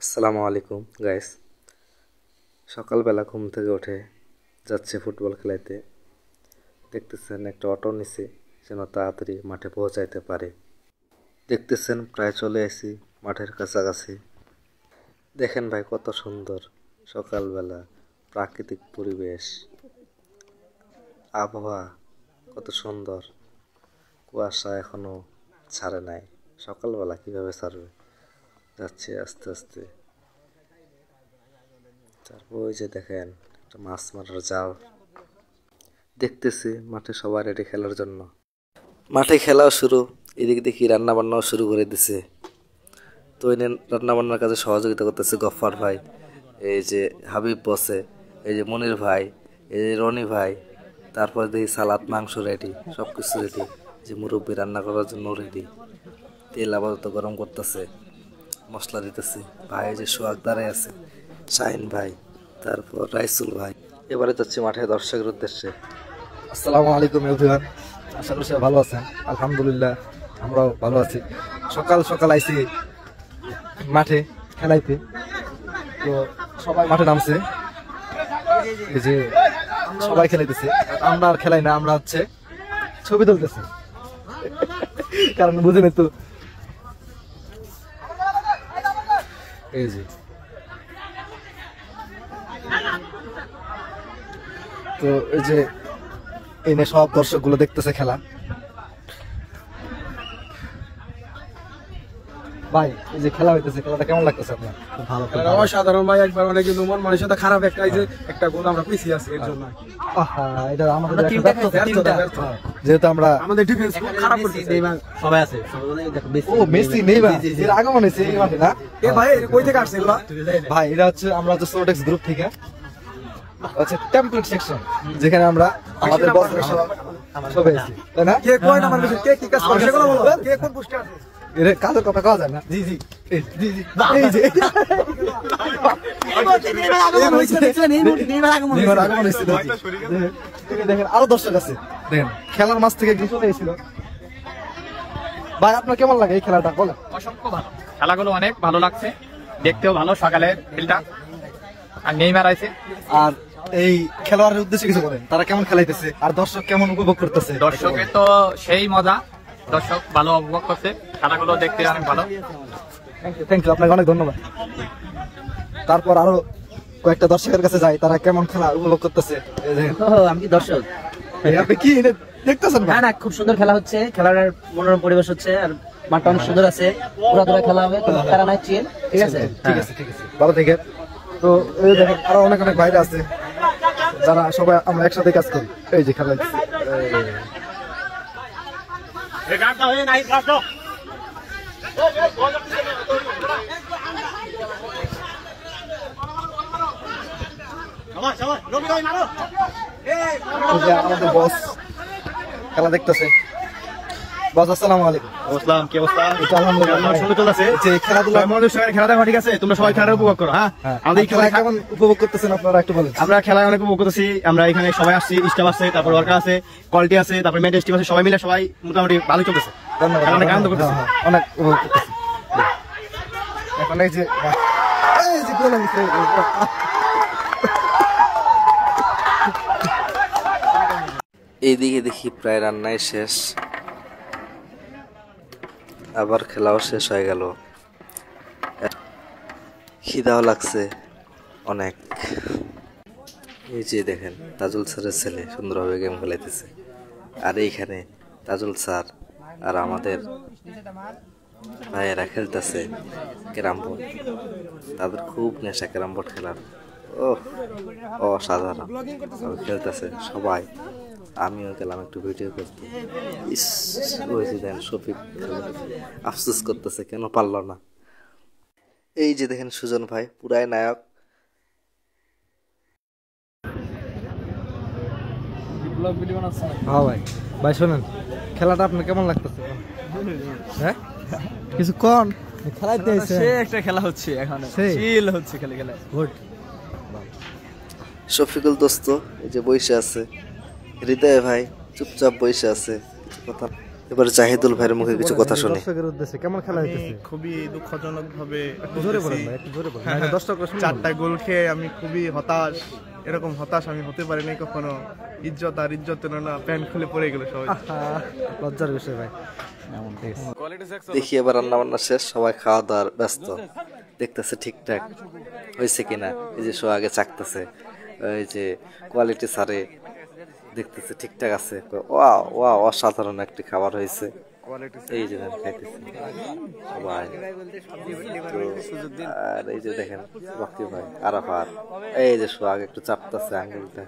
আসসালামু আলাইকুম গাইস। সকালবেলা ঘুম থেকে উঠে যাচ্ছে ফুটবল খেলাইতে। দেখতেছেন একটা অটো নিছে যেন তাড়াতাড়ি মাঠে পৌঁছাইতে পারে। দেখতেছেন প্রায় চলে আসি মাঠের কাছাকাছি। দেখেন ভাই কত সুন্দর সকালবেলা প্রাকৃতিক পরিবেশ, আবহাওয়া কত সুন্দর। কুয়াশা এখনো ছাড়ে নাই, সকালবেলা কিভাবে ছাড়বে। যাচ্ছে আস্তে আস্তে। তারপর ওই যে দেখেন একটা মাছ মারার জাল দেখতেছি। মাঠে সবাই রেডি খেলার জন্য, মাঠে খেলাও শুরু। এদিকে দেখি রান্না বান্নাও শুরু করে দিছে। তো এনে রান্না বান্নার কাজে সহযোগিতা করতেছে গফফার ভাই, এই যে হাবিব বসে, এই যে মনির ভাই, এই যে রনি ভাই। তারপর দেখি সালাদ, মাংস রেডি, সব কিছু রেডি। যে মুরব্বী রান্না করার জন্য রেডি। তেল আপাতত গরম করতেছে, মশলা দিতেছি। ভাই যে সোহাগ দাঁড়ায় আছে, শাহিন ভাই, তারপর রাইসুল ভাই। এবারে যাচ্ছি মাঠে দর্শকের উদ্দেশ্যে। আসসালামু আলাইকুম এভরিওয়ান, আশা করি সবাই ভালো আছেন। আলহামদুলিল্লাহ আমরাও ভালো আছি। সকাল সকাল আইছি মাঠে খেলাইতে। তো সবাই মাঠে নামছে, এই যে সবাই খেলাইতেছে। আমরা আর খেলাই না, আমরা হচ্ছে ছবি তুলতেছি, কারণ বুঝেন তো। এই যে তো এই যে এনে সব দর্শক গুলো দেখতেছে খেলা। ভাই এই যে খেলা হইতেছে, খেলাটা কেমন লাগতেছে আপনার? ভালো, অসাধারণ ভাই। একবার মানে কিন্তু মন মানসিকতা খারাপ একটা, এই যে একটা গোল আমরা পিছিয়ে আছি এর জন্য। এটা আমাদের যেহেতু আমরা আমাদের ডিফেন্স খুব খারাপ করতেছে। সবাই আছে, ও মেসি নেইমার এর আগমন হয়েছে এই মাঠে না? এ ভাই কই থেকে আসছে এগুলা? ভাই এটা হচ্ছে আমরা হচ্ছে সোটেক্স গ্রুপ থেকে, হচ্ছে টেমপ্লেট সেকশন, যেখানে আমরা আমাদের বসের সবাই আছি, তাই না? কে কয় নাম্বার বেশি, কে কি কাজ করে সেগুলো বলো। কে কোন পোস্টে আছে? এর কাজের কথা কওয়া যায় না। জি জি জি জি এই যে নেইমার আগমন হয়েছিল। দেখেন আরো দর্শক আছে, দেখেন খেলার মাঝ থেকে একজন চলে এসেছিল। ভাই আপনার কেমন লাগে এই খেলাটা বলেন? অসংখ্য ভালো, খেলাগুলো অনেক ভালো লাগছে, দেখতেও ভালো সকালের ফিল্ডটা। আর নেইমার আছে। আর এই খেলোয়াড়ের উদ্দেশ্যে কিছু বলেন, তারা কেমন খেলাইতেছে আর দর্শক কেমন উপভোগ করতেছে? দর্শকের তো সেই মজা, দর্শক ভালো উপভোগ করছে, খেলাগুলো দেখতে অনেক ভালো। থ্যাংক ইউ, আপনাকে অনেক ধন্যবাদ। তারপর আরো কয়েকটা দর্শকের কাছে যাই, তারা কেমন খেলা উপভোগ করতেছে। আমি কি দর্শক? আপনি কি দেখতেছেন? না না, খুব সুন্দর খেলা হচ্ছে, খেলার মনোরম পরিবেশ হচ্ছে, আর মাঠটা অনেক সুন্দর আছে। পুরা খেলা হবে, তারা নাই চিল। ঠিক আছে, ঠিক আছে, ঠিক আছে, ভালো থেকে। তো এই দেখেন আরো অনেক অনেক ভাইরা আছে, যারা সবাই আমরা একসাথে কাজ করি। এই যে খেলা আমাদের বস খেলা দেখতেছে। বস আসসালামু আলাইকুম। আসসালাম, কি অবস্থা? আলহামদুলিল্লাহ, সুন্দর চলতেছে। যে খেলাধুলা আমাদের সবাই খেলা দেখা ঠিক আছে, তোমরা সবাই খেলা উপভোগ করো। হ্যাঁ, আমাদের খেলা কেমন উপভোগ করতেছেন আপনারা একটু বলেন। আমরা খেলা অনেক উপভোগ করতেছি। আমরা এখানে সবাই আসছি, স্টাফ আছে, তারপর ওয়ার্কার আছে, কোয়ালিটি আছে, তারপর মেন্টেস টিম আছে, সবাই মিলে সবাই মোটামুটি ভালো চলতেছে। ধন্যবাদ, অনেক আনন্দ করতেছি, অনেক উপভোগ করতেছি। এখন এই যে গোল হয়েছে। এইদিকে দেখি প্রায় রান্নাই শেষ, আবার খেলাও শেষ হয়ে গেল। খিদাও লাগছে অনেক। এই যে দেখেন তাজুল স্যারের ছেলে সুন্দরভাবে গেম খেলাইতেছে। আর এইখানে তাজুল স্যার আর আমাদের ভাইয়েরা খেলতেছে ক্যারাম বোর্ড। তাদের খুব নেশা ক্যারাম বোর্ড খেলার। অসাধারণ খেলতেছে সবাই। আমিও গেলাম একটু ভিডিও করতে। ওই যে দেখেন শফিক আফসোস করতেছে কেন পারল না। এই যে দেখেন সুজন ভাই পুরাই নায়ক। হ্যাঁ ভাই, ভাই শোনেন খেলাটা আপনার কেমন লাগতেছে? হ্যাঁ কিছু কোন খেলাইতে একটা খেলা হচ্ছে, এখন চিল হচ্ছে, খেলে খেলে গুড। শফিকুল দোস্ত এই যে বসে আছে, হৃদয় ভাই চুপচাপ বসে আছে, কিছু কথা এবার জাহিদুল ভাইয়ের মুখে কিছু কথা শুনি। দর্শকের উদ্দেশ্যে কেমন খেলা হইতেছে? খুবই দুঃখজনক ভাবে একটু জোরে বলেন ভাই, একটু জোরে বলেন। মানে দর্শকরা শুনবে। 4টা গোল খেয়ে আমি খুবই হতাশ। এরকম হতাশ আমি হতে পারিনি কখনো। ইজ্জত আর ইজ্জতের না, প্যান্ট খুলে পড়ে গেল সবাই। লজ্জার বিষয় ভাই। দেখি এবার রান্না বান্না শেষ, সবাই খাওয়া দাওয়ার ব্যস্ত, দেখতেছে ঠিকঠাক হয়েছে কিনা। এই যে আগে চাকতেছে, এই যে কোয়ালিটি সারে দেখতেছে ঠিকঠাক আছে। ওয়াও ওয়াও, অসাধারণ একটি খাবার হয়েছে। এই যে খাইতেছে সবাই। আর এই যে দেখেন বাকি ভাই আরাফাত, এই যে সোহাগ একটু চাপতেছে আঙ্গুলটা।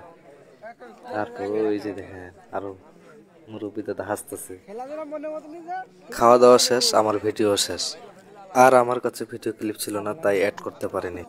তারপর ওই যে দেখেন আরো মুরব্বী দাদা হাসতেছে। খাওয়া দাওয়া শেষ, আমার ভিডিও শেষ। আর আমার কাছে ভিডিও ক্লিপ ছিল না, তাই অ্যাড করতে পারিনি।